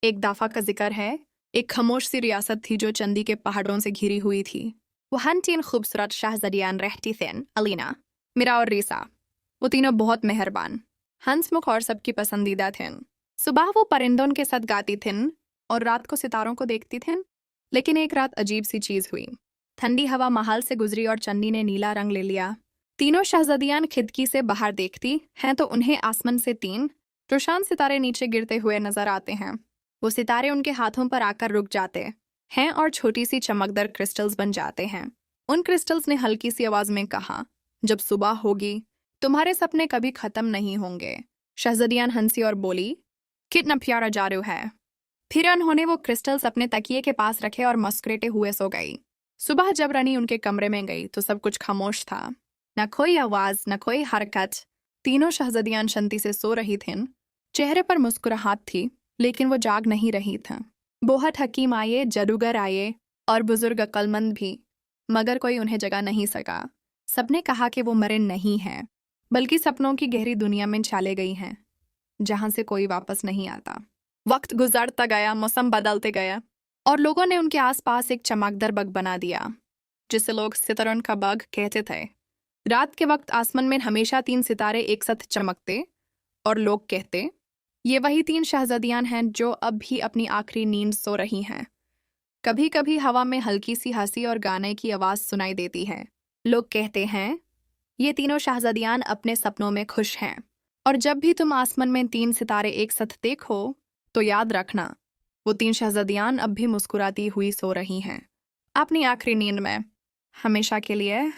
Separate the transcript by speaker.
Speaker 1: एक दफा का जिक्र है, एक खामोश सी रियासत थी जो चंदी के पहाड़ों से घिरी हुई थी। वहाँ 3 खूबसूरत शाहज़दियान रहती थीं, अलीना, मीरा और रीसा। वो तीनों बहुत मेहरबान, हंसमुख और सबकी पसंदीदा थीं। सुबह वो परिंदों के साथ गाती थीं और रात को सितारों को देखती थीं। लेकिन एक रात अजीब सी चीज़ हुई। ठंडी हवा महल से गुजरी और चंदी ने नीला रंग ले लिया। तीनों शाहज़दियान खिड़की से बाहर देखती हैं तो उन्हें आसमान से 3 रोशन सितारे नीचे गिरते हुए नजर आते हैं। वो सितारे उनके हाथों पर आकर रुक जाते हैं और छोटी सी चमकदार क्रिस्टल्स बन जाते हैं। उन क्रिस्टल्स ने हल्की सी आवाज में कहा, जब सुबह होगी तुम्हारे सपने कभी खत्म नहीं होंगे। शहज़दियान हंसी और बोली, कितना प्यारा जादू है। फिर उन्होंने वो क्रिस्टल्स अपने तकिए के पास रखे और मुस्कुराते हुए सो गई। सुबह जब रानी उनके कमरे में गई तो सब कुछ खामोश था। न कोई आवाज, न कोई हरकत। तीनों शहज़दियान शांति से सो रही थीं। चेहरे पर मुस्कुराहट थी, लेकिन वो जाग नहीं रही थीं। बहुत हकीम आए, जादूगर आए और बुजुर्ग अक्लमंद भी, मगर कोई उन्हें जगा नहीं सका। सबने कहा कि वो मरे नहीं हैं, बल्कि सपनों की गहरी दुनिया में चले गई हैं, जहां से कोई वापस नहीं आता। वक्त गुजरता गया, मौसम बदलते गया और लोगों ने उनके आसपास एक चमकदार बग बना दिया, जिसे लोग सितारों का बग कहते थे। रात के वक्त आसमान में हमेशा 3 सितारे एक साथ चमकते और लोग कहते, ये वही 3 शहज़दियान हैं जो अब भी अपनी आखिरी नींद सो रही हैं। कभी कभी हवा में हल्की सी हंसी और गाने की आवाज़ सुनाई देती है। लोग कहते हैं, ये तीनों शहज़दियान अपने सपनों में खुश हैं। और जब भी तुम आसमान में 3 सितारे एक साथ देखो तो याद रखना, वो 3 शहज़दियान अब भी मुस्कुराती हुई सो रही हैं, अपनी आखिरी नींद में, हमेशा के लिए।